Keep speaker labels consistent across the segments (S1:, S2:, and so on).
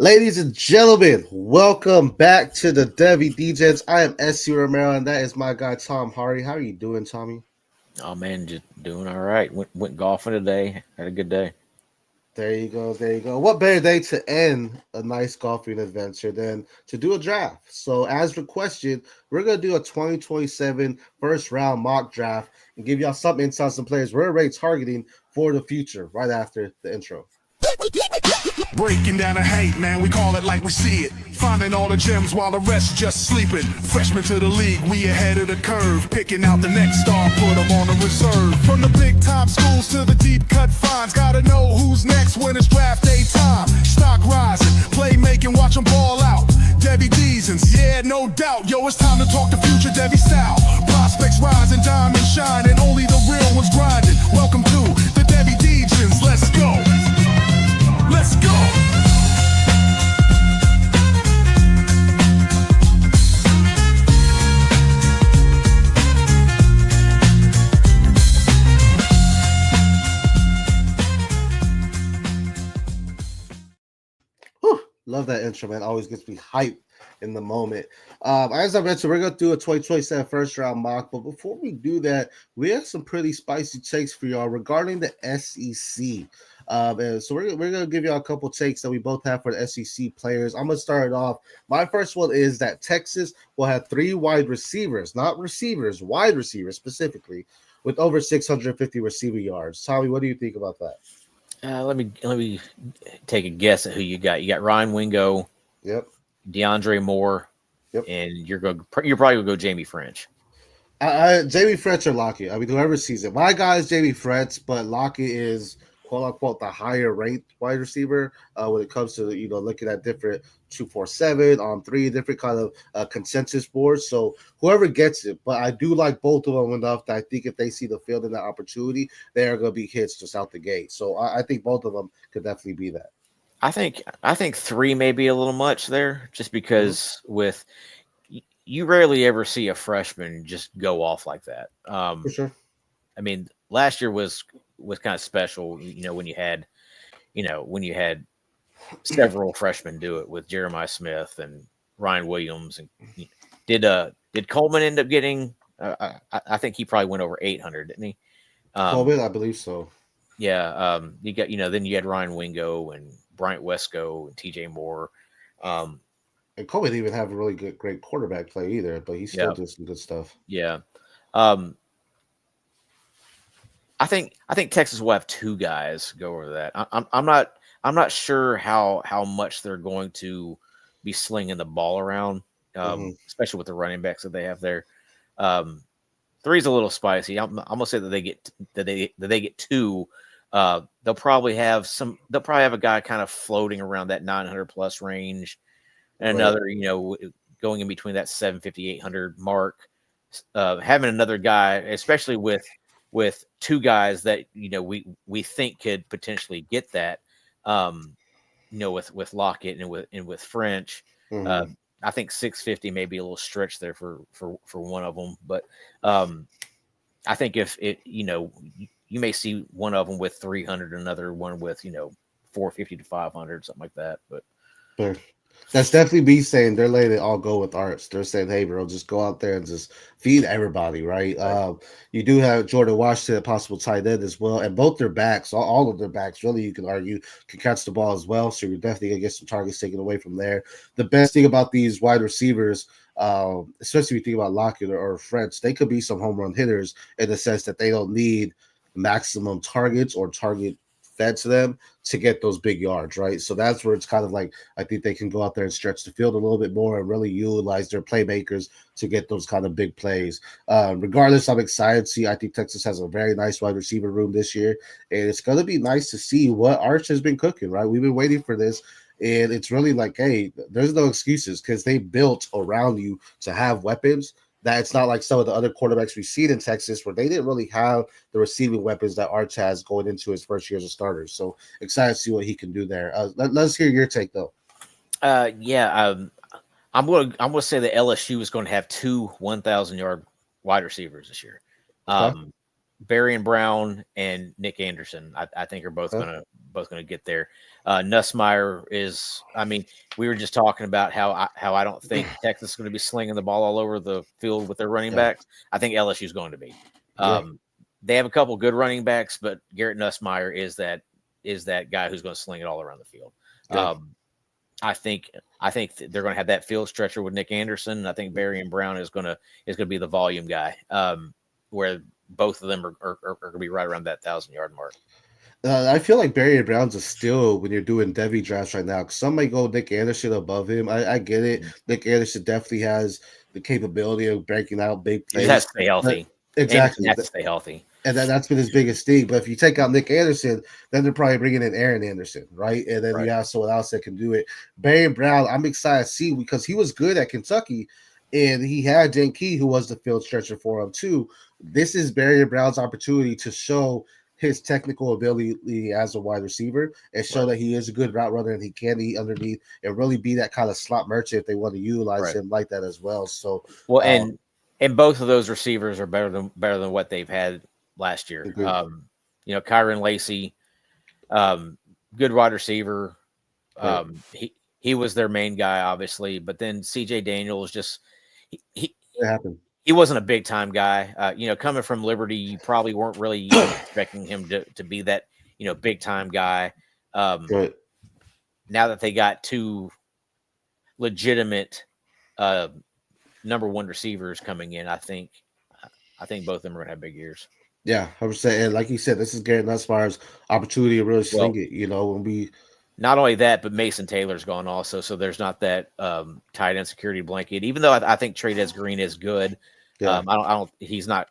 S1: Ladies and gentlemen, welcome back to the Devy Degens. I am SC Romero, and that is my guy Tom Hardy. How are you doing, Tommy?
S2: Oh man, just doing all right. Went golfing today. Had a good day.
S1: There you go. There you go. What better day to end a nice golfing adventure than to do a draft? So, as requested, we're going to do a 2027 first round mock draft and give y'all some insights on players we're already targeting for the future right after the intro.
S3: Breaking down the hate, man, we call it like we see it. Finding all the gems while the rest just sleeping. Freshmen to the league, we ahead of the curve. Picking out the next star, put them on the reserve. From the big time schools to the deep cut finds. Gotta know who's next when it's draft day time. Stock rising, playmaking, watch them ball out. Devy Degens, yeah, no doubt. Yo, it's time to talk the future Devy style. Prospects rising, diamond shining. Only the real ones grinding. Welcome to the Devy Degens, let's go. Let's go!
S1: Whew, love that intro, man. Always gets me hyped in the moment. As I mentioned, we're going to do a 2027 first round mock, but before we do that, we have some pretty spicy takes for y'all regarding the SEC. And so we're going to give y'all a couple takes that we both have for the SEC players. I'm going to start it off. My first one is that Texas will have 3 wide receivers, not receivers, wide receivers specifically, with over 650 receiver yards. Tommy, what do you think about that?
S2: Let me take a guess at who you got. You got Ryan Wingo.
S1: Yep.
S2: DeAndre Moore.
S1: Yep.
S2: And you're probably gonna go Jamie French.
S1: Jamie French or Lockett. I mean, whoever sees it. My guy is Jamie French, but Lockett is quote unquote the higher ranked wide receiver when it comes to looking at different 247 on 3 different kind of consensus boards. So whoever gets it, but I do like both of them enough that I think if they see the field and that opportunity, they are going to be hits just out the gate. So I think both of them could definitely be that.
S2: I think 3 may be a little much there, just because with you rarely ever see a freshman just go off like that.
S1: For sure.
S2: I mean, last year was kind of special, when you had several freshmen do it with Jeremiah Smith and Ryan Williams. And did Coleman end up getting? I think he probably went over 800, didn't he?
S1: Coleman, I believe so.
S2: Yeah. You got then you had Ryan Wingo and Bryant Wesco and T.J. Moore.
S1: And Coleman didn't even have a really great quarterback play either, but he still did some good stuff.
S2: Yeah. I think Texas will have 2 guys go over that. I'm not sure how much they're going to be slinging the ball around, especially with the running backs that they have there. 3's a little spicy. I'm gonna say that they get 2. They'll probably have a guy kind of floating around that 900 plus range, and another going in between that 750 800 mark. Having another guy, especially with 2 guys that we think could potentially get that, with Lockett and with French. I think 650 may be a little stretch there for one of them, but I think if you may see one of them with 300, another one with 450 to 500, something like that. But
S1: sure. That's definitely me saying they're letting it all go with Arts. They're saying, hey, bro, just go out there and just feed everybody, right? You do have Jordan Washington, a possible tight end as well, and both their backs, all of their backs, really, you can argue, can catch the ball as well. So you're definitely going to get some targets taken away from there. The best thing about these wide receivers, especially if you think about Lockett or French, they could be some home run hitters in the sense that they don't need maximum targets or target fed to them to get those big yards, right? So that's where it's kind of like I think they can go out there and stretch the field a little bit more and really utilize their playmakers to get those kind of big plays. Regardless, I'm excited to see. I think Texas has a very nice wide receiver room this year, and it's going to be nice to see what Arch has been cooking, right? We've been waiting for this, and it's really like, hey, there's no excuses because they built around you to have weapons. That it's not like some of the other quarterbacks we've seen in Texas where they didn't really have the receiving weapons that Arch has going into his first year as a starter. So excited to see what he can do there. Let's hear your take though.
S2: I'm gonna say that LSU is going to have 2 1,000-yard wide receivers this year.
S1: Okay.
S2: Barry and Brown and Nick Anderson, I think are both gonna get there. Nussmeier is. I mean, we were just talking about how I don't think Texas is going to be slinging the ball all over the field with their running backs. I think LSU is going to be. They have a couple good running backs, but Garrett Nussmeier is that guy who's going to sling it all around the field. I think they're going to have that field stretcher with Nick Anderson. And I think Barry and Brown is going to be the volume guy, where both of them are going to be right around that 1,000-yard mark.
S1: I feel like Barry Brown's a steal when you're doing Devy drafts right now. Because some might go Nick Anderson above him. I get it. Nick Anderson definitely has the capability of breaking out big plays.
S2: He has to stay healthy.
S1: Exactly.
S2: He has to stay healthy.
S1: And that's been his biggest thing. But if you take out Nick Anderson, then they're probably bringing in Aaron Anderson, right? And then you have someone else that can do it. Barry Brown, I'm excited to see because he was good at Kentucky, and he had Jen Key, who was the field stretcher for him too. This is Barry Brown's opportunity to show his technical ability as a wide receiver and show that he is a good route runner and he can eat underneath and really be that kind of slot merchant if they want to utilize him like that as well. So
S2: and both of those receivers are better than what they've had last year. Kyron Lacey, good wide receiver. He was their main guy, obviously, but then CJ Daniels just he wasn't a big time guy. Coming from Liberty, you probably weren't really expecting him to be that big time guy. Now that they got two legitimate number one receivers coming in, I think both of them are gonna have big years.
S1: Yeah, 100%. And like you said, this is Garrett Nussmeier's opportunity to really sling it. When we
S2: not only that, but Mason Taylor's gone also, so there's not that tight end security blanket. Even though I think Trey'Dez Green is good, I don't. He's not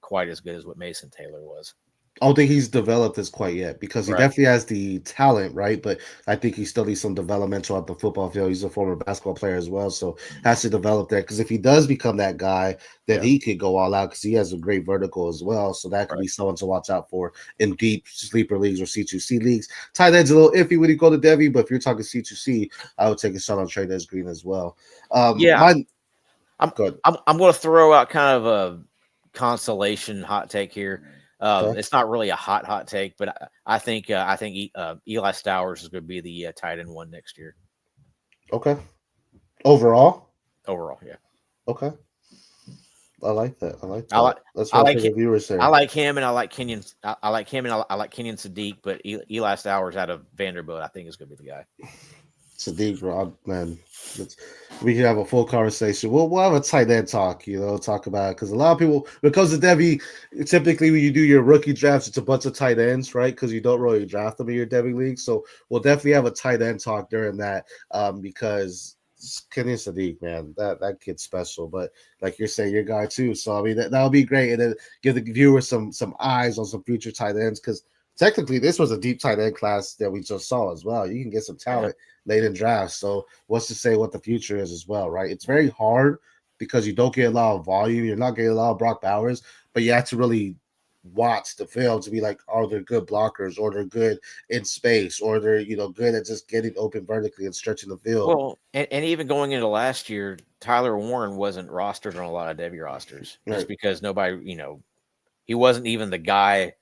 S2: quite as good as what Mason Taylor was.
S1: I don't think he's developed as quite yet because he definitely has the talent, right? But I think he still needs some development on the football field. He's a former basketball player as well, so has to develop that. Because if he does become that guy, then he could go all out because he has a great vertical as well. So that could be someone to watch out for in deep sleeper leagues or C2C leagues. Tight end's a little iffy when you go to Devy, but if you're talking C2C, I would take a shot on Trey'Dez Green as well.
S2: I'm going to throw out kind of a consolation hot take here. It's not really a hot take, but I think Eli Stowers is going to be the tight end one next year.
S1: Okay. Overall,
S2: yeah.
S1: Okay. I like that.
S2: That's what the viewers say. I like him, and I like Kenyon. I like him, and I like Kenyon Sadiq. But Eli Stowers out of Vanderbilt, I think is going to be the guy.
S1: Sadiq, Rob, man, we can have a full conversation. We'll have a tight end talk, talk about it because a lot of people, because of Devy, typically when you do your rookie drafts, it's a bunch of tight ends, right? Because you don't really draft them in your Devy league. So we'll definitely have a tight end talk during that because Kenyon Sadiq, man, that kid's special. But like you're saying, your guy too. So I mean, that'll be great, and then give the viewers some eyes on some future tight ends because technically this was a deep tight end class that we just saw as well. You can get some talent late in drafts. So what's to say what the future is as well, right? It's very hard because you don't get a lot of volume. You're not getting a lot of Brock Bowers, but you have to really watch the film to be like, are they good blockers, or they're good in space, or they're good at just getting open vertically and stretching the field.
S2: Well, and even going into last year, Tyler Warren wasn't rostered on a lot of Devy rosters just because nobody, he wasn't even the guy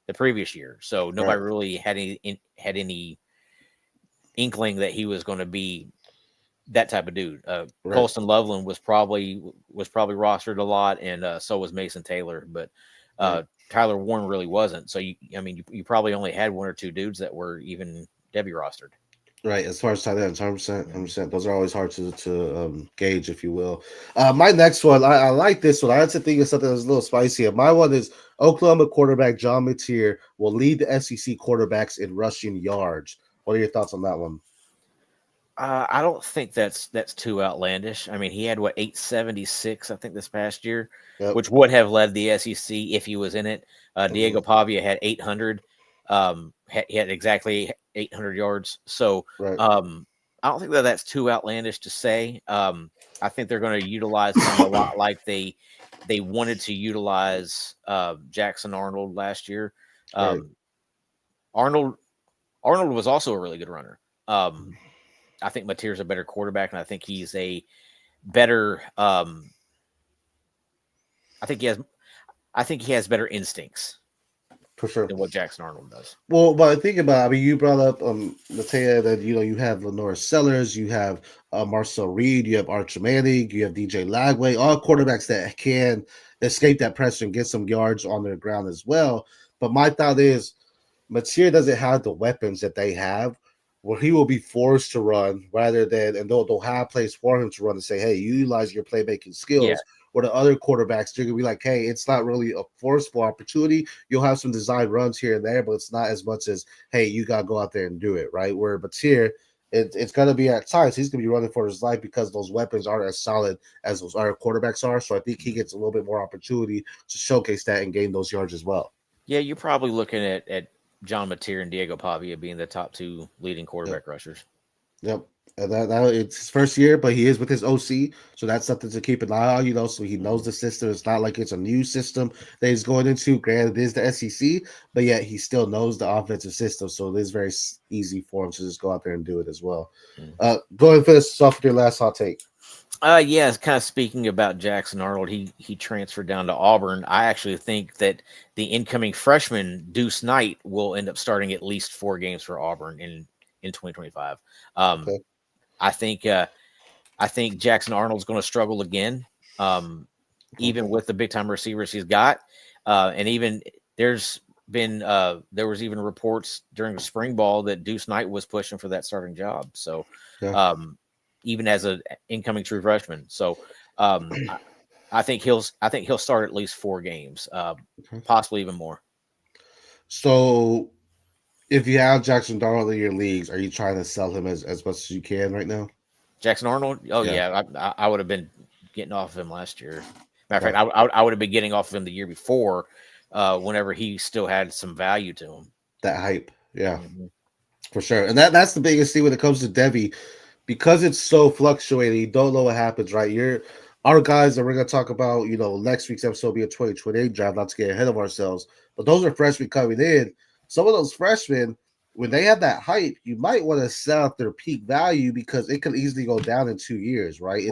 S2: the previous year, so nobody really had any inkling that he was going to be that type of dude. Colston Loveland was probably rostered a lot, and so was Mason Taylor, but Tyler Warren really wasn't. So you probably only had one or two dudes that were even Devy rostered.
S1: Right, as far as tight ends, 100%. Those are always hard to gauge, if you will. My next one, I like this one. I had to think of something that was a little spicier. My one is Oklahoma quarterback John Mateer will lead the SEC quarterbacks in rushing yards. What are your thoughts on that one?
S2: I don't think that's too outlandish. I mean, he had 876, I think, this past year, which would have led the SEC if he was in it. Diego Pavia had 800. He had exactly 800 yards. So I don't think that's too outlandish to say. I think they're going to utilize him a lot like they wanted to utilize Jackson Arnold last year. Arnold was also a really good runner. I think Mateer's a better quarterback, and I think he's a better. I think he has better instincts.
S1: For sure.
S2: than what Jackson Arnold does.
S1: Well, but think about it. I mean, you brought up Matea that you have Lenore Sellers, you have Marcel Reed, you have Archer Manning, you have DJ Lagway, all quarterbacks that can escape that pressure and get some yards on their ground as well. But my thought is Mateer doesn't have the weapons that they have, where he will be forced to run rather than, and they'll have plays for him to run and say, hey, you utilize your playmaking skills.
S2: Yeah.
S1: Or the other quarterbacks, they're gonna be like, hey, it's not really a forceful opportunity. You'll have some design runs here and there, but it's not as much as, hey, you gotta go out there and do it, right? Where Mateer, it's gonna be at times he's gonna be running for his life because those weapons aren't as solid as those other quarterbacks are. So I think he gets a little bit more opportunity to showcase that and gain those yards as well.
S2: Yeah, you're probably looking at John Mateer and Diego Pavia being the top two leading quarterback rushers.
S1: Yep. And that it's his first year, but he is with his OC, so that's something to keep an eye on, so he knows the system. It's not like it's a new system that he's going into. Granted, it is the SEC, but yet he still knows the offensive system, so it is very easy for him to just go out there and do it as well. Go ahead and finish off with your last hot take.
S2: Yeah, kind of speaking about Jackson Arnold, he transferred down to Auburn. I actually think that the incoming freshman Deuce Knight will end up starting at least 4 games for Auburn in 2025. Okay. I think Jackson Arnold's going to struggle again, even with the big time receivers he's got, and even there was even reports during the spring ball that Deuce Knight was pushing for that starting job. So, even as an incoming true freshman, so I think he'll start at least 4 games, possibly even more.
S1: So, if you have Jackson Arnold in your leagues, are you trying to sell him as much as you can right now?
S2: Jackson Arnold? Oh, yeah. I would have been getting off of him last year. Matter of fact, I would have been getting off of him the year before, whenever he still had some value to him.
S1: That hype. Yeah, for sure. And that's the biggest thing when it comes to Devy, because it's so fluctuating. You don't know what happens, right? Our guys that we're going to talk about, next week's episode will be a 2028 draft, not to get ahead of ourselves. But those are freshmen coming in. Some of those freshmen, when they have that hype, you might want to sell at their peak value because it could easily go down in 2 years, right?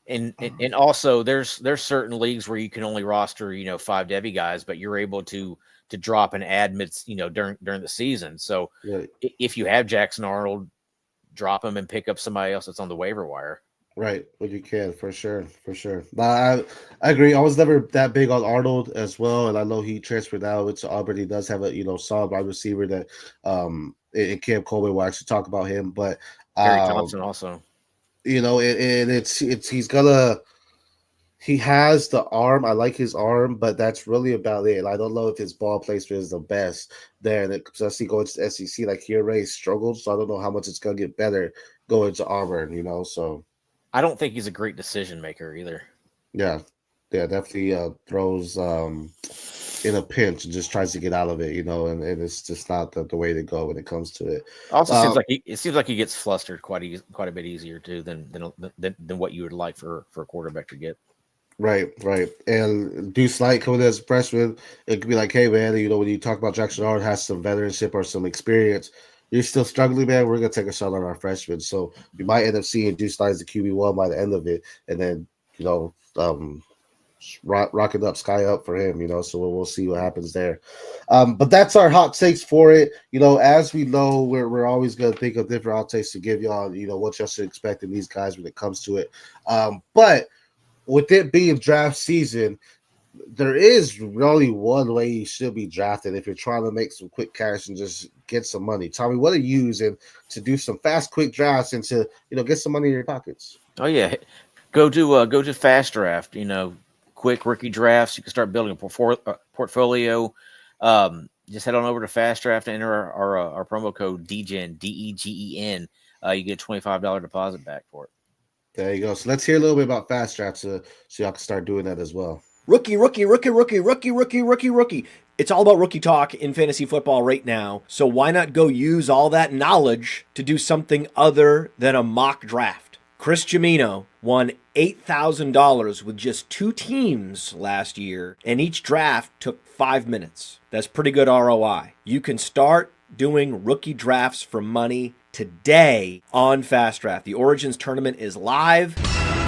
S2: And also there's certain leagues where you can only roster 5 Devy guys, but you're able to drop and add during the season. So if you have Jackson Arnold, drop him and pick up somebody else that's on the waiver wire.
S1: Right, when you can, for sure. I agree. I was never that big on Arnold as well, and I know he transferred out to Auburn. He does have a solid wide receiver that and Cam Coleman will actually talk about him, but
S2: Barry Thompson also.
S1: He has the arm. I like his arm, but that's really about it. I don't know if his ball placement is the best there, especially going to the SEC. Like he already struggled, so I don't know how much it's gonna get better going to Auburn. So.
S2: I don't think he's a great decision maker either.
S1: Yeah, definitely throws in a pinch and just tries to get out of it, and it's just not the way to go when it comes to it.
S2: Also, seems like he gets flustered quite a bit easier too than what you would like for a quarterback to get.
S1: Right. And Deuce Knight coming as a freshman, it could be like, hey man, when you talk about Jackson Arnold has some veteranship or some experience. You're still struggling, man. We're gonna take a shot on our freshmen, so you might end up seeing Deuce Knight as the QB1 by the end of it, and then rocket up, sky up for him. So we'll see what happens there. But that's our hot takes for it. As we know, we're always gonna think of different hot takes to give y'all. What y'all should expect in these guys when it comes to it. But with it being draft season, there is really one way you should be drafted if you're trying to make some quick cash and just get some money. Tommy, what are you using to do some fast, quick drafts and to get some money in your pockets?
S2: Oh yeah, go to Fast Draft. Quick rookie drafts. You can start building a portfolio. Just head on over to Fast Draft and enter our promo code DEGEN DEGEN. You get a $25 deposit back for it.
S1: There you go. So let's hear a little bit about Fast Draft so y'all can start doing that as well.
S4: Rookie. It's all about rookie talk in fantasy football right now. So why not go use all that knowledge to do something other than a mock draft? Chris Jimino won $8,000 with just 2 teams last year, and each draft took 5 minutes. That's pretty good ROI. You can start doing rookie drafts for money today on Fast Draft. The Origins tournament is live.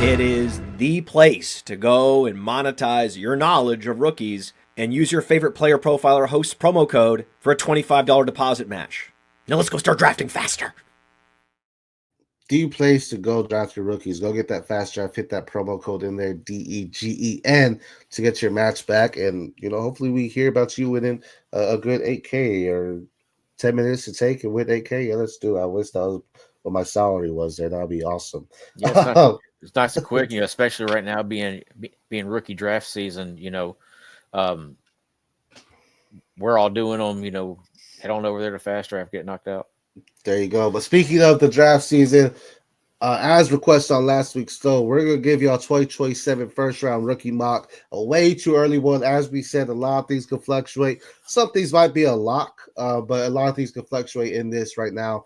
S4: It is the place to go and monetize your knowledge of rookies. and use your favorite player profiler host promo code for a $25 deposit match. Now let's go start drafting faster.
S1: The place to go draft your rookies. Go get that fast draft. Hit that promo code in there, DEGEN, to get your match back. And, hopefully we hear about you within a good 8K or 10 minutes to take and win 8K. Yeah, let's do it. I wish that was what my salary was there. That would be awesome.
S2: Yeah, it's nice and quick, especially right now being rookie draft season. We're all doing them. Head on over there to fast draft, get knocked out.
S1: There you go. But speaking of the draft season, as requested on last week's show, we're going to give y'all 2027 first round rookie mock, a way too early one. As we said, a lot of things can fluctuate. Some things might be a lock, but a lot of things can fluctuate in this right now.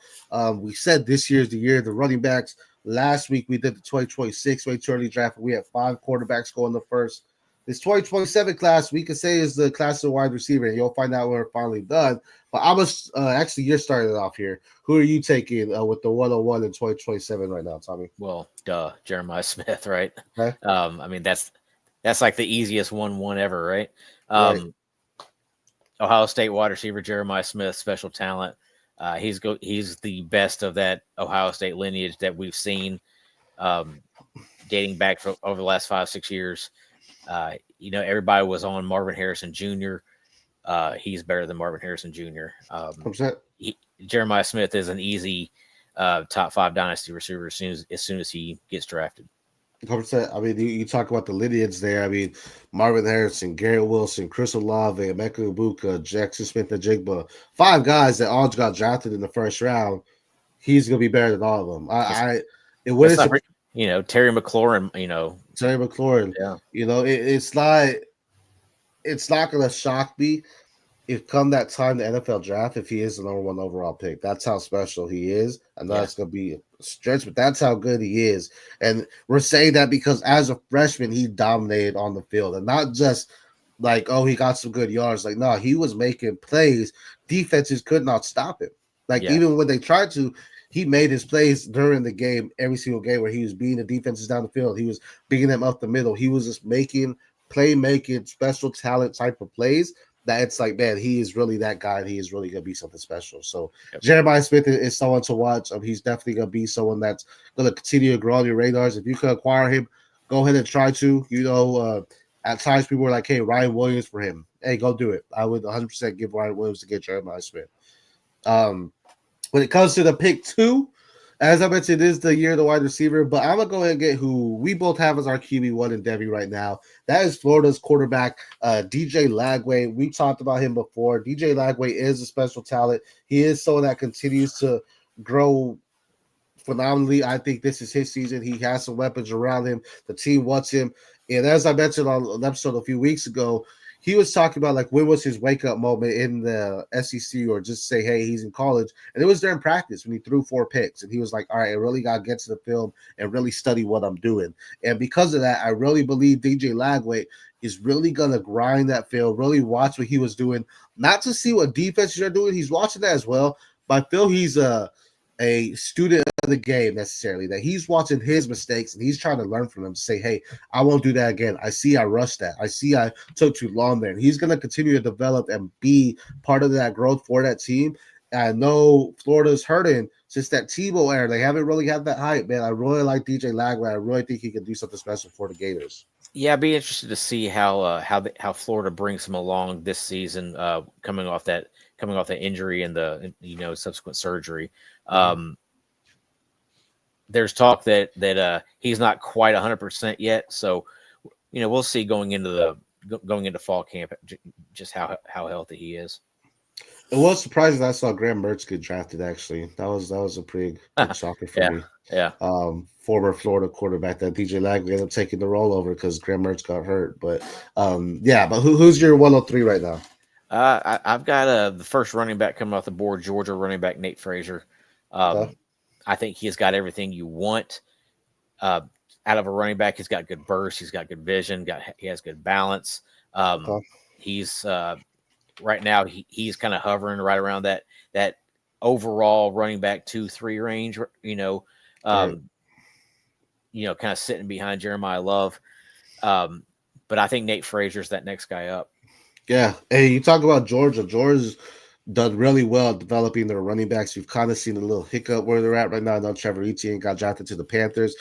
S1: We said this year's the year, the running backs. Last week we did the 2026 way too early draft. We had 5 quarterbacks going the first. This 2027 class, we could say, is the class of wide receiver, and you'll find out when we're finally done. But I must actually, you're starting it off here. Who are you taking with the 101 in 2027 right now, Tommy?
S2: Well, Jeremiah Smith, right?
S1: Okay.
S2: That's like the easiest 1-1 ever, right?
S1: Right.
S2: Ohio State wide receiver Jeremiah Smith, special talent. He's the best of that Ohio State lineage that we've seen, dating back over the last 5-6 years. Everybody was on Marvin Harrison Jr. He's better than Marvin Harrison Jr. Jeremiah Smith is an easy top 5 dynasty receiver as soon as he gets drafted.
S1: 100%. I mean, you talk about the lineage there. I mean, Marvin Harrison, Garrett Wilson, Chris Olave, Emeka Ibuka, Jackson Smith-Njigba, 5 guys that all got drafted in the first round. He's gonna be better than all of them.
S2: Terry McLaurin.
S1: Terry McLaurin.
S2: Yeah.
S1: It's not gonna shock me if come that time the NFL draft, if he is the number 1 overall pick. That's how special he is. I know it's gonna be a stretch, but that's how good he is. And we're saying that because as a freshman, he dominated on the field, and not just like, oh, he got some good yards. Like, no, he was making plays. Defenses could not stop him. Even when they tried to, he made his plays during the game, every single game, where he was beating the defenses down the field. He was beating them up the middle. He was just making playmaking, special talent type of plays. That it's like, man, he is really that guy, and he is really going to be something special. So Jeremiah Smith is someone to watch. He's definitely going to be someone that's going to continue to grow on your radars. If you can acquire him, go ahead and try to. At times people were like, hey, Ryan Williams for him. Hey, go do it. I would 100% give Ryan Williams to get Jeremiah Smith. When it comes to the pick 2, as I mentioned, it is the year of the wide receiver, but I'm going to go ahead and get who we both have as our QB1 in Devy right now. That is Florida's quarterback, DJ Lagway. We talked about him before. DJ Lagway is a special talent. He is someone that continues to grow phenomenally. I think this is his season. He has some weapons around him. The team wants him. And as I mentioned on an episode a few weeks ago, he was talking about when was his wake-up moment in the SEC, or just say, hey, he's in college. And it was during practice when he threw 4 picks. And he was like, all right, I really got to get to the film and really study what I'm doing. And because of that, I really believe DJ Lagway is really going to grind that film, really watch what he was doing, not to see what defenses are doing. He's watching that as well. But I feel he's a student of the game necessarily, that he's watching his mistakes and he's trying to learn from them to say, hey, I won't do that again. I see I rushed that. I see I took too long there. And he's going to continue to develop and be part of that growth for that team. And I know Florida's hurting since that Tebow era. They haven't really had that hype, man. I really like DJ Lagway. I really think he can do something special for the Gators.
S2: Yeah, I'd be interested to see how Florida brings him along this season, coming off that injury and the subsequent surgery. There's talk that he's not quite 100% yet, so we'll see going into fall camp just how healthy he is.
S1: It was surprising I saw Graham Mertz get drafted. Actually, that was a pretty big shocker for me.
S2: Yeah.
S1: Former Florida quarterback that DJ Lagway ended up taking the role over because Graham Mertz got hurt. But but who's your 103 right now?
S2: I've got the first running back coming off the board, Georgia running back Nate Frazier. I think he's got everything you want out of a running back. He's got good burst. He's got good vision. He has good balance. He's right now he's kind of hovering right around that overall running back 2-3 range. Kind of sitting behind Jeremiah Love. But I think Nate Frazier's that next guy up.
S1: Yeah, and you talk about Georgia. Georgia's done really well developing their running backs. You've kind of seen a little hiccup where they're at right now. I know Trevor Etienne got drafted to the Panthers.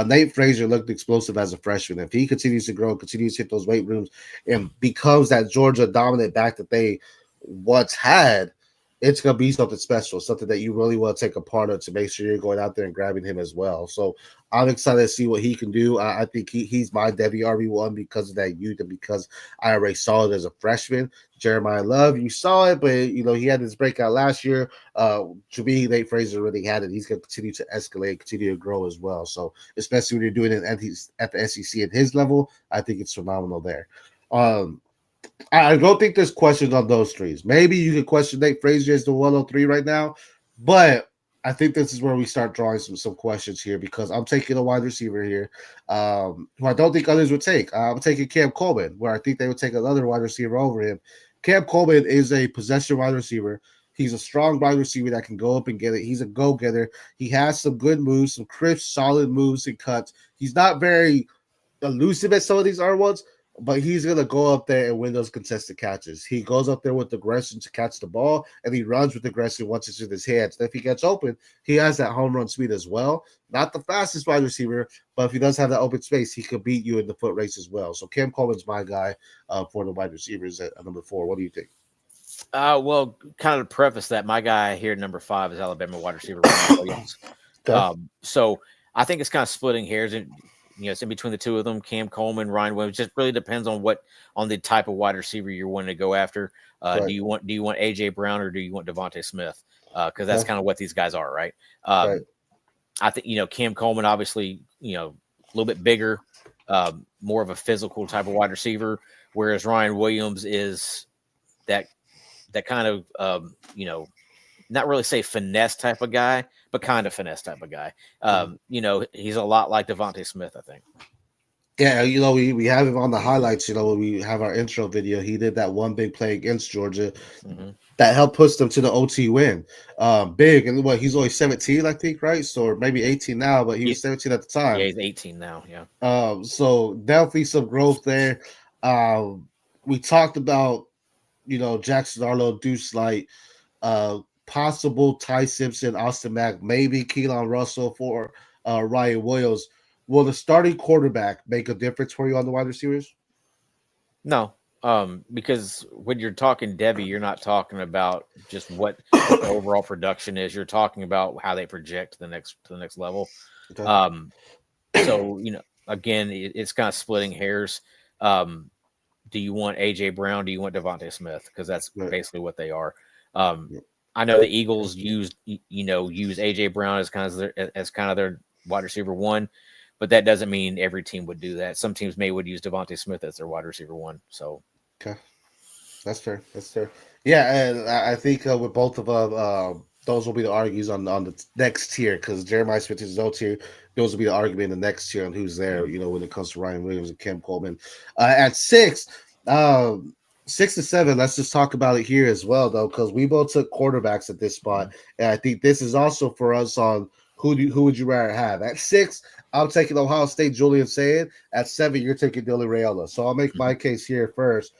S1: Nate Frazier looked explosive as a freshman. If he continues to grow, continues to hit those weight rooms, and becomes that Georgia dominant back that they once had, it's going to be something special, something that you really want to take a part of to make sure you're going out there and grabbing him as well. So I'm excited to see what he can do. I think he's my Devy WR1 because of that youth and because I already saw it as a freshman. Jeremiah Love, you saw it, but he had his breakout last year. To me, Nate Frazier really had it. He's going to continue to escalate, continue to grow as well. So especially when you're doing it at the SEC at his level, I think it's phenomenal there. I don't think there's questions on those threes. Maybe you could question Nate Frazier as the 103 right now, but I think this is where we start drawing some questions here because I'm taking a wide receiver here who I don't think others would take. I'm taking Cam Coleman, where I think they would take another wide receiver over him. Cam Coleman is a possession wide receiver. He's a strong wide receiver that can go up and get it. He's a go-getter. He has some good moves, some crisp, solid moves and cuts. He's not very elusive as some of these other ones, but he's going to go up there and win those contested catches. He goes up there with aggression to catch the ball, and he runs with aggression once it's in his hands. And if he gets open, he has that home run speed as well. Not the fastest wide receiver, but if he does have that open space, he could beat you in the foot race as well. So Cam Coleman's my guy for the wide receivers at number 4. What do you think?
S2: Well, kind of to preface that, my guy here at number 5 is Alabama wide receiver Ryan Williams.
S1: Okay.
S2: So I think it's kind of splitting hairs, and it's in between the two of them. Cam Coleman, Ryan Williams. Just really depends on the type of wide receiver you're wanting to go after.
S1: Right.
S2: Do you want AJ Brown or do you want Devontae Smith? Because that's kind of what these guys are, right?
S1: Right.
S2: I think Cam Coleman, obviously, a little bit bigger, more of a physical type of wide receiver, whereas Ryan Williams is that kind of not really say finesse type of guy, but kind of finesse type of guy. He's a lot like Devontae Smith, I think.
S1: Yeah, we have him on the highlights. When we have our intro video, he did that one big play against Georgia that helped push them to the OT win. Big, and he's only 17, I think, right? So or maybe 18 now, but he was 17 at the time.
S2: Yeah, he's 18 now. Yeah.
S1: So definitely some growth there. We talked about Jackson Arnold, Deuce Light, possible Ty Simpson, Austin Mack, maybe Keelan Russell for Ryan Williams. Will the starting quarterback make a difference for you on the wide receivers?
S2: No, because when you're talking Devy, you're not talking about just what the overall production is. You're talking about how they project to the next level. Okay. So again, it's kind of splitting hairs. Do you want AJ Brown? Do you want Devontae Smith? Because that's basically what they are. I know the Eagles use AJ Brown as kind of their wide receiver 1. But that doesn't mean every team would do that. Some teams would use Devontae Smith as their wide receiver 1. So,
S1: okay, that's fair. Yeah, and I think with both of them, those will be the arguments on the next tier because Jeremiah Smith is his own tier. Those will be the argument in the next tier on who's there. When it comes to Ryan Williams and Cam Coleman at 6, 6 to 7. Let's just talk about it here as well, though, because we both took quarterbacks at this spot, and I think this is also for us on who would you rather have at 6. I'm taking Ohio State, Julian Sayin. At 7, you're taking Dylan Raiola. So I'll make my case here first.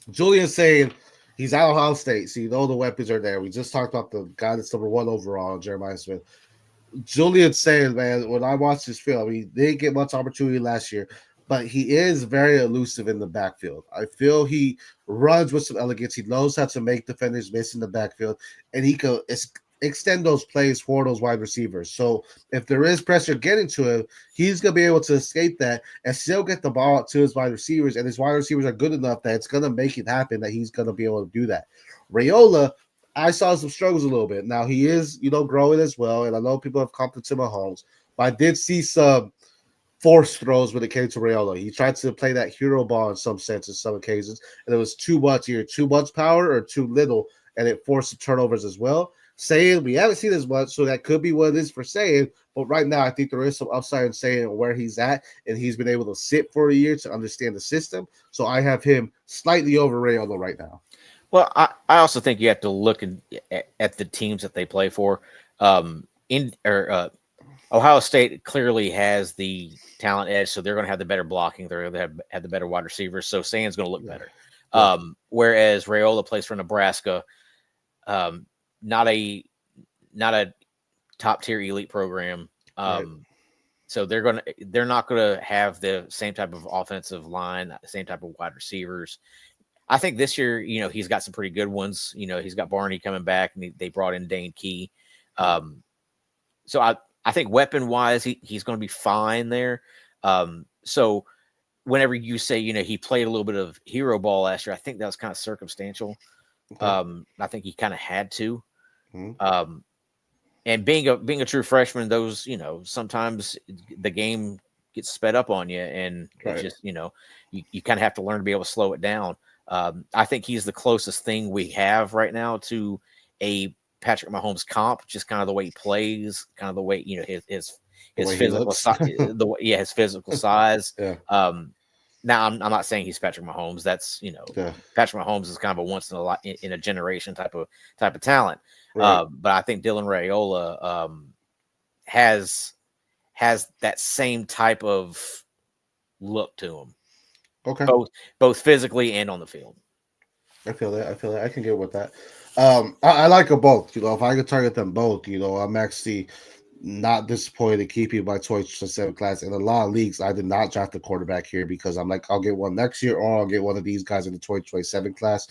S1: Julian Sayin, he's at Ohio State. So the weapons are there. We just talked about the guy that's number 1 overall, Jeremiah Smith. Julian Sayin, man, when I watched his film, he didn't get much opportunity last year, but he is very elusive in the backfield. I feel he runs with some elegance. He knows how to make defenders miss in the backfield, and he can extend those plays for those wide receivers. So if there is pressure getting to him, he's going to be able to escape that and still get the ball out to his wide receivers. And his wide receivers are good enough that it's going to make it happen, that he's going to be able to do that. Raiola, I saw some struggles a little bit. Now he is, growing as well. And I know people have complimented Mahomes, but I did see some forced throws when it came to Raiola. He tried to play that hero ball in some sense, in some occasions. And it was too much power or too little. And it forced the turnovers as well. Sayin, we haven't seen as much, so that could be what it is for Sayin. But right now, I think there is some upside in Sayin where he's at, and he's been able to sit for a year to understand the system. So I have him slightly over Raiola right now.
S2: Well, I also think you have to look at the teams that they play for. Ohio State clearly has the talent edge, so they're going to have the better blocking. They're going to have the better wide receivers, so Sayin's going to look better.
S1: Yeah.
S2: Whereas Raiola plays for Nebraska, not a top tier elite program.
S1: Right.
S2: So they're not going to have the same type of offensive line, the same type of wide receivers. I think this year, he's got some pretty good ones. He's got Barney coming back, and they brought in Dane Key. So I think weapon wise, he's going to be fine there. So whenever you say, he played a little bit of hero ball last year, I think that was kind of circumstantial.
S1: Okay.
S2: I think he kind of had to.
S1: Mm-hmm.
S2: And being a true freshman, those, sometimes the game gets sped up on you, and it's just, you kind of have to learn to be able to slow it down. I think he's the closest thing we have right now to a Patrick Mahomes comp, just kind of the way he plays, kind of the way, his physical size, his physical size.
S1: Yeah.
S2: Now I'm not saying he's Patrick Mahomes. That's, Patrick Mahomes is kind of a once in a generation type of talent.
S1: Right.
S2: But I think Dylan Raiola has that same type of look to him.
S1: Okay.
S2: Both physically and on the field.
S1: I feel that. I can get with that. I like them both. If I could target them both, I'm actually not disappointed to keep you my 2027 class. In a lot of leagues, I did not draft a quarterback here because I'm like, I'll get one next year, or I'll get one of these guys in the 2027 class.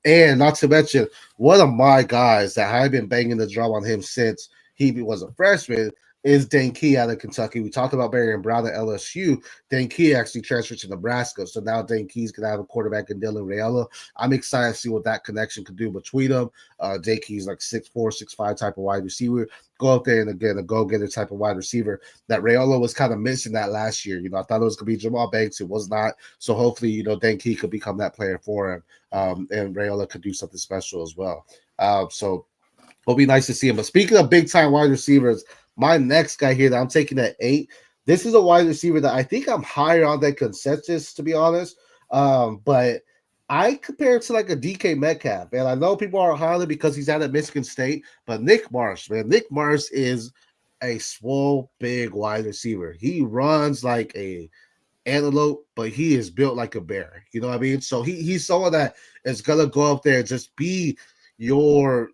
S1: And not to mention, one of my guys that I've been banging the drum on him since he was a freshman is Dane Key out of Kentucky. We talked about Barry and Brown at LSU. Dane Key actually transferred to Nebraska. So now Dane Key's going to have a quarterback in Dylan Raiola. I'm excited to see what that connection could do between them. Dane Key's like 6'4", 6'5" type of wide receiver. Go out there and again, a go-getter type of wide receiver that Raiola was kind of missing that last year. I thought it was going to be Jamal Banks. It was not. So hopefully, Dane Key could become that player for him. And Raiola could do something special as well. So it'll be nice to see him. But speaking of big-time wide receivers, my next guy here that I'm taking at 8, this is a wide receiver that I think I'm higher on than consensus, to be honest. But I compare it to like a DK Metcalf. And I know people are high because he's out at Michigan State, but Nick Marsh is a swole, big wide receiver. He runs like a antelope, but he is built like a bear. You know what I mean? So he's someone that is going to go up there and just be your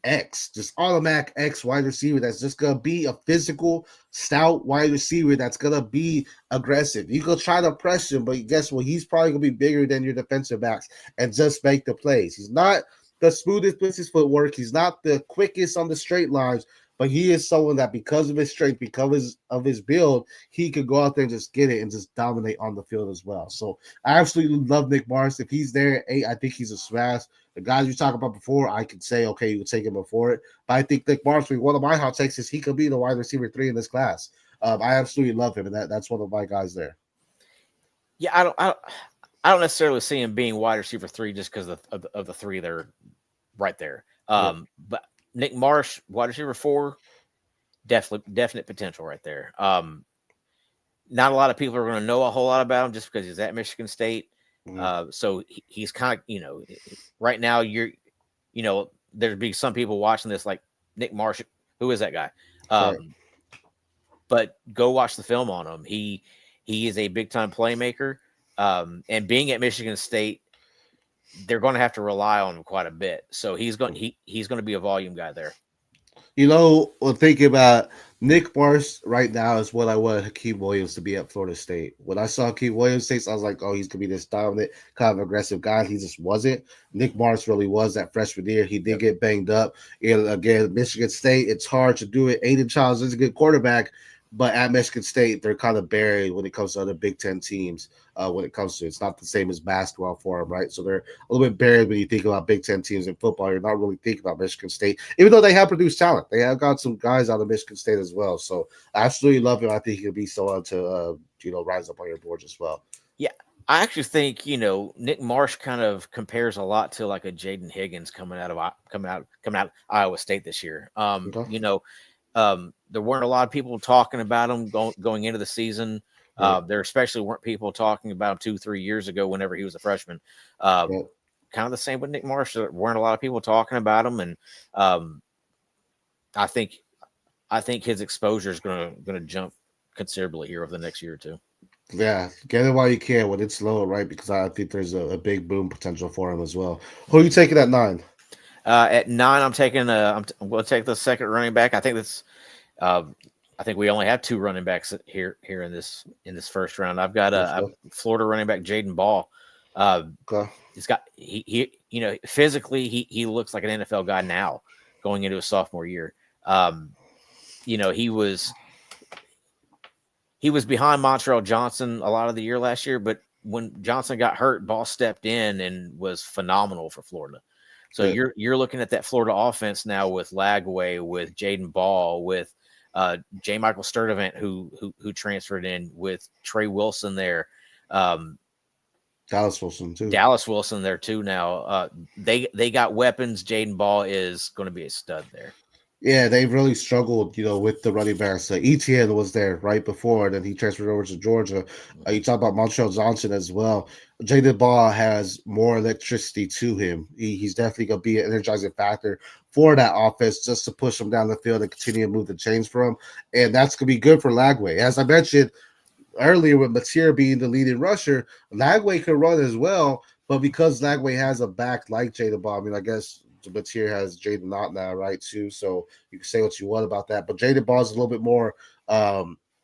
S1: just automatic X wide receiver that's just gonna be a physical, stout wide receiver that's gonna be aggressive. You go try to press him, but guess what? He's probably gonna be bigger than your defensive backs and just make the plays. He's not the smoothest with his footwork. He's not the quickest on the straight lines, but he is someone that because of his strength, because of his build, he could go out there and just get it and just dominate on the field as well. So I absolutely love Nick Morris. If he's there at 8, I think he's a smash. The guys you talked about before, I could say, okay, you would take him before it. But I think Nick Morris, one of my hot takes is he could be the wide receiver 3 in this class. I absolutely love him, and that's one of my guys there.
S2: Yeah, I don't necessarily see him being wide receiver 3 just because of the 3 they're right there. But Nick Marsh, wide receiver 4, definite potential right there. Not a lot of people are going to know a whole lot about him just because he's at Michigan State. So he's kind of, right now there'd be some people watching this like Nick Marsh. Who is that guy? But go watch the film on him. He is a big time playmaker. And being at Michigan State, they're going to have to rely on him quite a bit. So he's going to be a volume guy there.
S1: Thinking about Nick Marsh right now is what I wanted Hakeem Williams to be at Florida State. When I saw Hakeem Williams State, I was like, oh, he's going to be this dominant, kind of aggressive guy. He just wasn't. Nick Marsh really was that freshman year. He did get banged up. And again, Michigan State, it's hard to do it. Aiden Childs is a good quarterback, but at Michigan State, they're kind of buried when it comes to other Big Ten teams. When it comes to it's not the same as basketball for them, right? So they're a little bit buried when you think about Big Ten teams in football. You're not really thinking about Michigan State, even though they have produced talent. They have got some guys out of Michigan State as well. So I absolutely love him. I think he could be someone to rise up on your boards as well.
S2: Yeah, I actually think Nick Marsh kind of compares a lot to like a Jaden Higgins coming out of Iowa State this year. There weren't a lot of people talking about him going into the season. There especially weren't people talking about him 2-3 years ago whenever he was a freshman. Kind of the same with Nick Marsh. There weren't a lot of people talking about him, and I think I think his exposure is going to jump considerably here over the next year or two.
S1: Yeah, get it while you can when it's low, right? Because I think there's a big boom potential for him as well. Who are you taking at 9?
S2: At 9, I'm taking. I'm going to take the second running back. I think that's. I think we only have 2 running backs here in this first round. I've got a Florida running back, Jaden Ball.
S1: Okay.
S2: He's got he physically he looks like an NFL guy now going into his sophomore year. He was behind Montreal Johnson a lot of the year last year, but when Johnson got hurt, Ball stepped in and was phenomenal for Florida. So you're looking at that Florida offense now with Lagway, with Jaden Ball, with J. Michael Sturdivant, who transferred in, with Trey Wilson there.
S1: Dallas Wilson too.
S2: Dallas Wilson there too now. They got weapons. Jaden Ball is going to be a stud there.
S1: Yeah, they really struggled, with the running backs. Etienne was there right before, and then he transferred over to Georgia. You talk about Montreal Johnson as well. Jaden Ball has more electricity to him. He's definitely going to be an energizing factor for that offense just to push him down the field and continue to move the chains for him. And that's going to be good for Lagway. As I mentioned earlier, with Mateer being the leading rusher, Lagway could run as well, but because Lagway has a back like Jaden Ball, I guess Mateer has Jaden Knott now, right, too, so you can say what you want about that, but Jaden Ball is a little bit more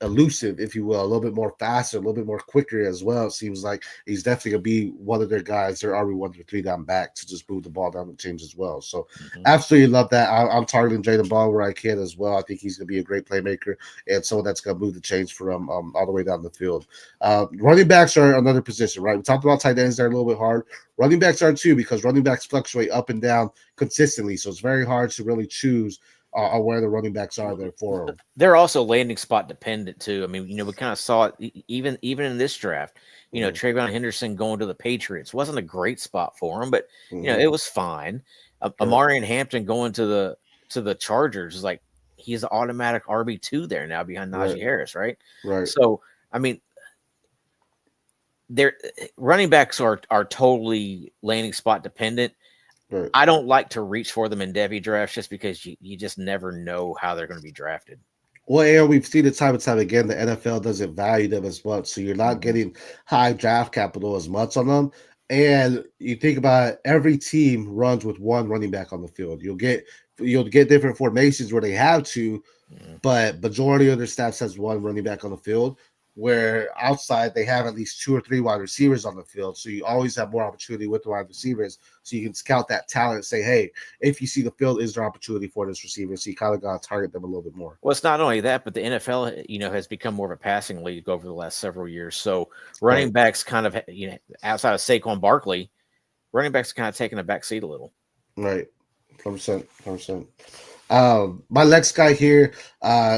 S1: elusive, if you will, a little bit more faster, a little bit more quicker as well. It seems like he's definitely going to be one of their guys, their RB1 or 3 down back to just move the ball down the chains as well. So absolutely love that. I'm targeting Jaden Ball where I can as well. I think he's going to be a great playmaker and someone that's going to move the chains for him all the way down the field. Running backs are another position, right? We talked about tight ends. They're a little bit hard. Running backs are too, because running backs fluctuate up and down consistently. So it's very hard to really choose where the running backs are there for them.
S2: They're also landing spot dependent too. We kind of saw it even in this draft. Travion Henderson going to the Patriots wasn't a great spot for him, but it was fine. Amarian Hampton going to the Chargers is like he's an automatic RB2 there now behind Najee Harris, right?
S1: Right.
S2: So their running backs are totally landing spot dependent.
S1: Right.
S2: I don't like to reach for them in Devy drafts just because you just never know how they're going to be drafted.
S1: Well, Aaron, we've seen it time and time again. The NFL doesn't value them as much, so you're not getting high draft capital as much on them. And you think about it, every team runs with one running back on the field. You'll get different formations where they have to, but majority of their staffs has one running back on the field. Where outside they have at least 2 or 3 wide receivers on the field. So you always have more opportunity with the wide receivers. So you can scout that talent and say, hey, if you see the field, is there opportunity for this receiver? So you kind of got to target them a little bit more.
S2: Well, it's not only that, but the NFL, has become more of a passing league over the last several years. So running backs kind of, outside of Saquon Barkley, running backs kind of taking a back seat a little.
S1: Right. 100%. My next guy here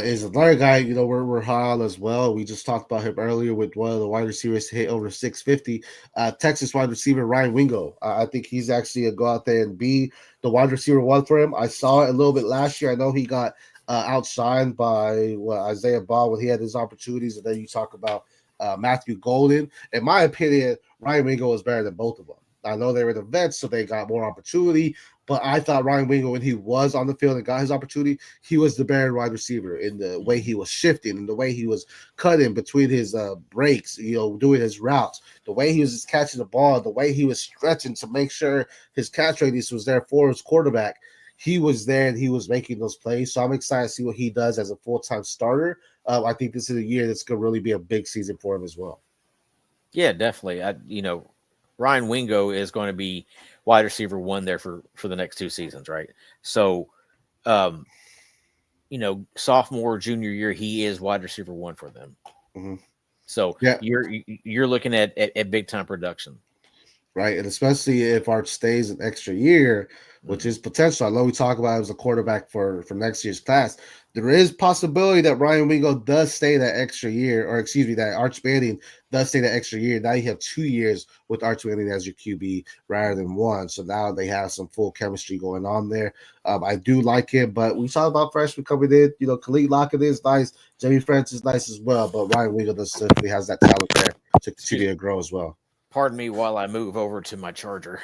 S1: is another guy, we're high on as well. We just talked about him earlier with one of the wide receivers to hit over 650. Texas wide receiver Ryan Wingo. I think he's actually a go out there and be the wide receiver 1 for him. I saw it a little bit last year. I know he got outshined by Isaiah Ball when he had his opportunities, and then you talk about Matthew Golden. In my opinion, Ryan Wingo is better than both of them. I know they were the vets, so they got more opportunity. But I thought Ryan Wingo, when he was on the field and got his opportunity, he was the better wide receiver in the way he was shifting and the way he was cutting between his breaks, doing his routes, the way he was just catching the ball, the way he was stretching to make sure his catch radius was there for his quarterback. He was there and he was making those plays. So I'm excited to see what he does as a full-time starter. I think this is a year that's going to really be a big season for him as well.
S2: Yeah, definitely. Ryan Wingo is going to be wide receiver 1 there for the next 2 seasons, right? So, sophomore, junior year, he is wide receiver 1 for them.
S1: Mm-hmm.
S2: So you're looking at big time production,
S1: right? And especially if Arch stays an extra year, which is potential. I know we talk about it as a quarterback for next year's class. There is possibility that Ryan Wingo does stay that extra year, or that Arch Manning does stay that extra year. Now you have 2 years with Arch Manning as your QB rather than 1. So now they have some full chemistry going on there. I do like it, but we talk about freshmen coming in. Khalid Lockett is nice. Jamie Francis is nice as well, but Ryan Wingo does simply has that talent there to continue to grow as well.
S2: Pardon me while I move over to my charger.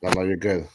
S1: I know you're good.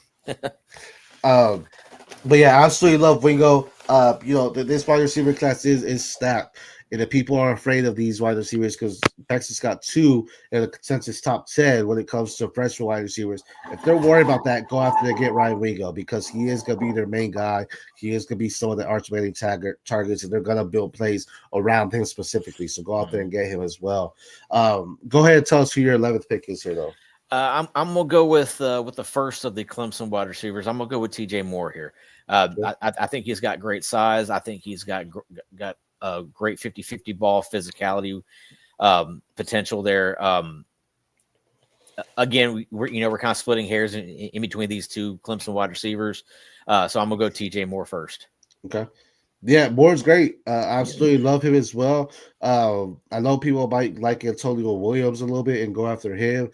S1: But yeah, I absolutely love Wingo. This wide receiver class is stacked, and if people are afraid of these wide receivers because Texas got 2 in the consensus top 10 when it comes to freshman wide receivers, if they're worried about that, go after they get Ryan Wingo because he is going to be their main guy. He is going to be someone that Arch Manning targets, and they're going to build plays around him specifically. So go out there and get him as well. Go ahead and tell us who your 11th pick is here, though.
S2: I'm gonna go with the first of the Clemson wide receivers. I'm gonna go with T.J. Moore here. I think he's got great size. I think he's got a great 50-50 ball physicality potential there. Again, we're kind of splitting hairs in between these two Clemson wide receivers. So I'm gonna go T.J. Moore first.
S1: Okay. Yeah, Moore's great. I absolutely love him as well. I know people might like Antonio Williams a little bit and go after him.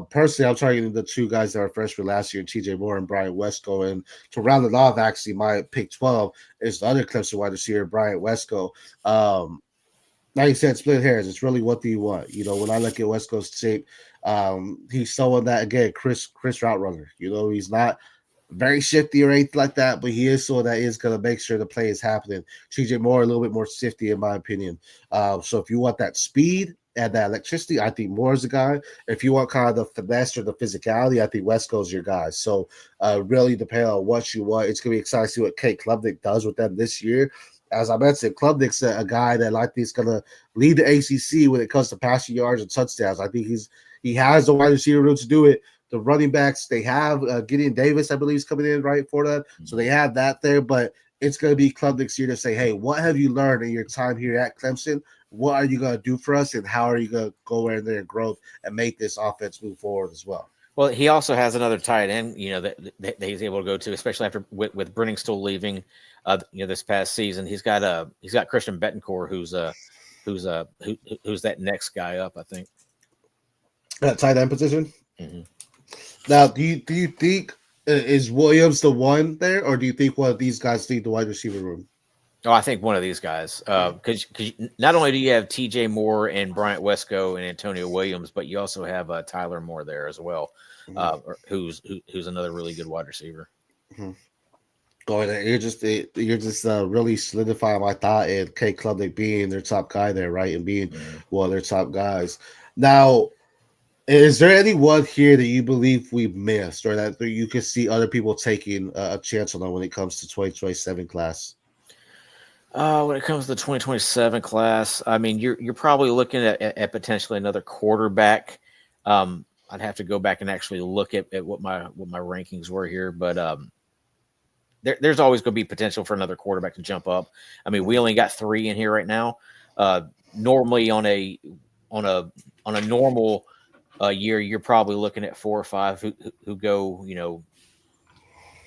S1: Personally, I'm targeting the 2 guys that are freshmen last year, TJ Moore and Bryant Wesco. And to round it off, actually, my pick 12 is the other Clemson wide receiver, Bryant Wesco. Like you said, split hairs. It's really what do you want? When I look at Wesco's tape, he's someone that, again, Chris route runner. He's not very shifty or anything like that, but he is someone that is going to make sure the play is happening. TJ Moore, a little bit more shifty, in my opinion. So if you want that speed and that electricity, I think Moore is the guy. If you want kind of the finesse or the physicality, I think Wesco's your guy. So really depending on what you want. It's going to be exciting to see what Kate Klubnik does with them this year. As I mentioned, Klubnik's a guy that I think is going to lead the ACC when it comes to passing yards and touchdowns. I think he has the wide receiver room to do it. The running backs, they have Gideon Davis, I believe, is coming in right for them. So they have that there, but it's going to be Klubnik's year to say, hey, what have you learned in your time here at Clemson? What are you going to do for us, and how are you going to go in there and grow and make this offense move forward as well?
S2: Well, he also has another tight end, that he's able to go to, especially after with Brenning still leaving, this past season. He's got Christian Betancourt, who's that next guy up, I think.
S1: That tight end position.
S2: Mm-hmm.
S1: Now, do you think is Williams the one there, or do you think one of these guys lead the wide receiver room?
S2: Oh, I think one of these guys, because not only do you have T.J. Moore and Bryant Wesco and Antonio Williams, but you also have Tyler Moore there as well, who's another really good wide receiver.
S1: Mm-hmm. Going there, you're just really solidifying my thought in Kate Klubnik being their top guy there, right, and being one of their top guys. Now, is there anyone here that you believe we missed, or that you could see other people taking a chance on when it comes to 2027 class?
S2: When it comes to the 2027 class, I mean, you're probably looking at potentially another quarterback. I'd have to go back and actually look at what my rankings were here, but there's always going to be potential for another quarterback to jump up. I mean, we only got 3 in here right now. Normally on a normal year, you're probably looking at 4 or 5 who go,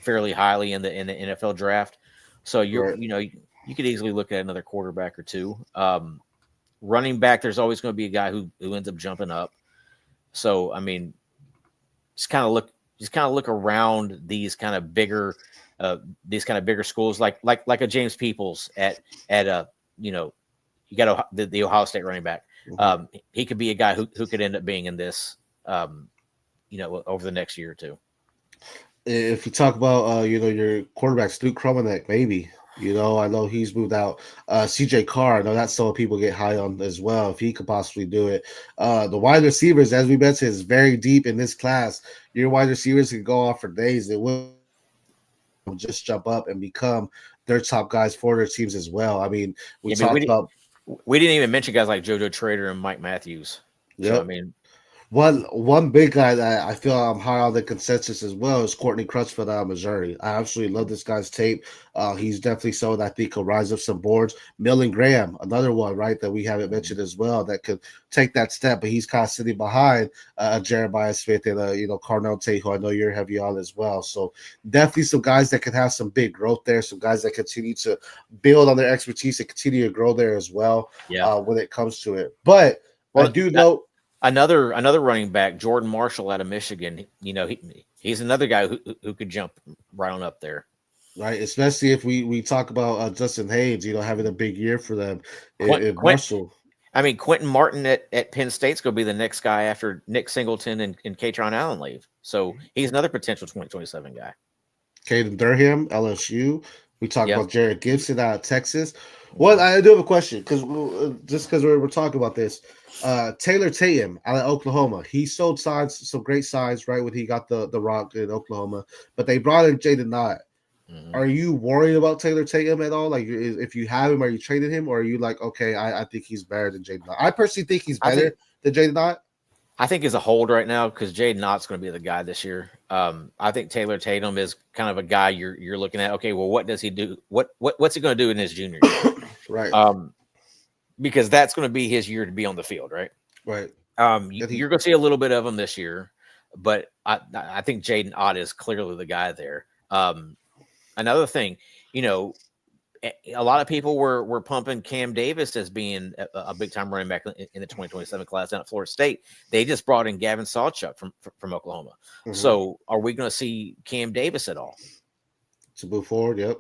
S2: fairly highly in the NFL draft. So you could easily look at another quarterback or 2. Running back, there's always going to be a guy who ends up jumping up. So I mean, just kind of look around these kind of bigger schools like a James Peoples at you got the Ohio State running back. He could be a guy who could end up being in this, over the next year or 2.
S1: If you talk about, your quarterbacks, Luke Kromanek, maybe, I know he's moved out. CJ Carr, I know that's someone people get high on as well, if he could possibly do it. The wide receivers, as we mentioned, is very deep in this class. Your wide receivers can go off for days. They will just jump up and become their top guys for their teams as well. I mean, we didn't
S2: even mention guys like JoJo Trader and Mike Matthews.
S1: Yeah,
S2: so, I mean,
S1: one big guy that I feel I'm high on the consensus as well is Courtney Crutchfield out of Missouri. I absolutely love this guy's tape. He's definitely someone I think could rise up some boards. Millen Graham, another one, right, that we haven't mentioned as well, that could take that step, but he's kind of sitting behind Jeremiah Smith and Carnell Tate, who I know you're heavy on as well. So definitely some guys that could have some big growth there, some guys that continue to build on their expertise and continue to grow there as well. When it comes to it. But I do know
S2: another running back, Jordan Marshall out of Michigan. He's another guy who could jump right on up there.
S1: Right, especially if we talk about Justin Haynes, having a big year for them.
S2: Marshall. I mean, Quentin Martin at Penn State's going to be the next guy after Nick Singleton and Katron Allen leave. So he's another potential 2027 guy.
S1: Caden Durham, LSU. We talked
S2: Yeah.
S1: about Jared Gibson out of Texas. Well, I do have a question because just because we're talking about this, Taylor Tatum out of Oklahoma, he showed signs, some great signs, right, when he got the rock in Oklahoma. But they brought in Jaden Knott.
S2: Mhm.
S1: Are you worried about Taylor Tatum at all? Like, if you have him, are you trading him, or are you like, okay, I think he's better than Jaden Knott? I personally think he's better than Jaden Knott.
S2: I think is a hold right now because Jaden Knott's going to be the guy this year. I think Taylor Tatum is kind of a guy you're looking at. Okay, well, what does he do? What's he going to do in his junior year?
S1: Right.
S2: Because that's going to be his year to be on the field, right?
S1: Right.
S2: You're going to see a little bit of him this year, but I think Jaden Ott is clearly the guy there. Another thing, a lot of people were pumping Cam Davis as being a big time running back in the 2027 class down at Florida State. They just brought in Gavin Sawchuk from Oklahoma.
S1: Mm-hmm.
S2: So are we going to see Cam Davis at all?
S1: To move forward, yep.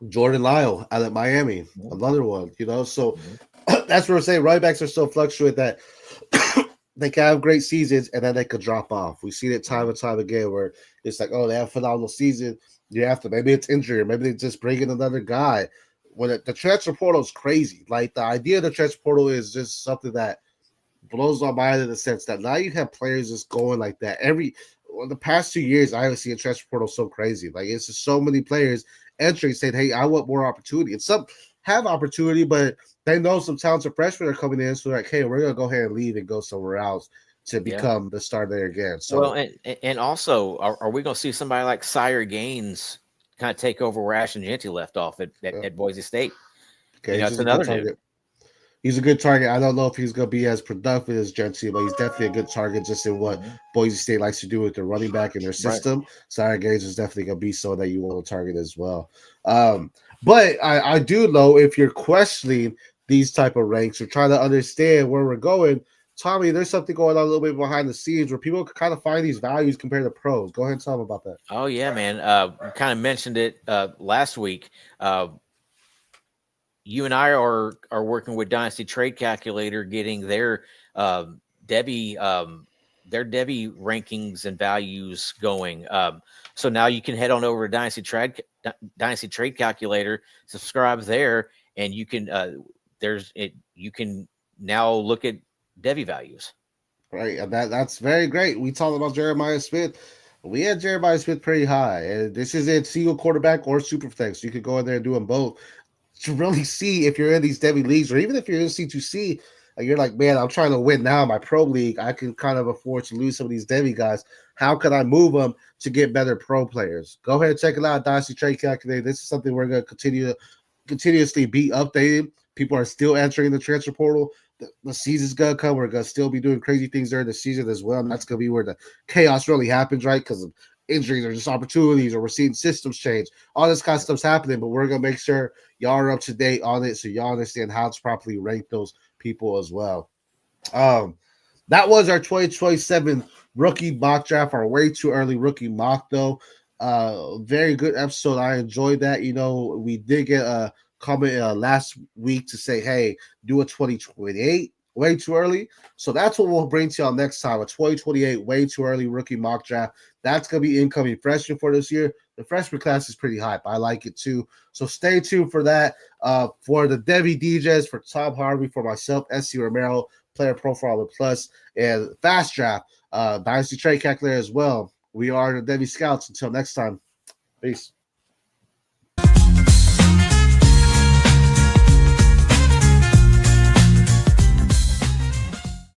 S1: Jordan Lyle out of Miami, another one, So that's what we're saying. Running backs are so fluctuate that they can have great seasons and then they could drop off. We've seen it time and time again where it's like, oh, they have a phenomenal season. You have to, maybe it's injury, or maybe they just bring in another guy. When the transfer portal is crazy. Like, the idea of the transfer portal is just something that blows my mind in the sense that now you have players just going like that. The past 2 years, I haven't seen a transfer portal so crazy. Like, it's just so many players entering saying, hey, I want more opportunity. And some have opportunity, but they know some talented freshmen are coming in. So they're like, hey, we're going to go ahead and leave and go somewhere else to become the star there again. So,
S2: well, and also, are we going to see somebody like Sire Gaines kind of take over where Ashton Genty left off at Boise State?
S1: Okay,
S2: it's another dude.
S1: He's a good target. I don't know if he's going to be as productive as Genty, but he's definitely a good target just in what Boise State likes to do with their running back in their system. Right. Sire Gaines is definitely going to be so that you want to target as well. But I do know if you're questioning these type of ranks or trying to understand where we're going, Tommy, there's something going on a little bit behind the scenes where people can kind of find these values compared to pros. Go ahead and tell them about that.
S2: Oh, yeah, man. Kind of mentioned it last week. You and I are working with Dynasty Trade Calculator, getting their Devy rankings and values going. So now you can head on over to Dynasty Trade Calculator, subscribe there, and you can you can now look at Devy values.
S1: Right, and that's very great. We talked about Jeremiah Smith. We had Jeremiah Smith pretty high, and this isn't single quarterback or super flex. So you could go in there and do them both to really see if you're in these Devy leagues, or even if you're in C2C, and you're like, man, I'm trying to win now in my pro league. I can kind of afford to lose some of these Devy guys. How can I move them to get better pro players? Go ahead and check it out, Dynasty Trade Calculator. This is something we're going to continuously be updated. People are still entering the transfer portal. The season's going to come. We're going to still be doing crazy things during the season as well. And that's going to be where the chaos really happens, right? Because of injuries or just opportunities, or we're seeing systems change. All this kind of stuff's happening, but we're going to make sure y'all are up to date on it so y'all understand how to properly rank those people as well. That was our 2027 rookie mock draft, our way too early rookie mock, though. Very good episode. I enjoyed that. We did get a comment last week to say, hey, do a 2028 way too early. So that's what we'll bring to y'all next time, a 2028 way too early rookie mock draft. That's going to be incoming freshman for this year. The freshman class is pretty hype. I like it too. So stay tuned for that. For the Devy Degens, for Tom Harvey, for myself, SC Romero, Player Profiler Plus, and Fast Draft, Dynasty Trade Calculator as well. We are the Devy Scouts. Until next time, peace.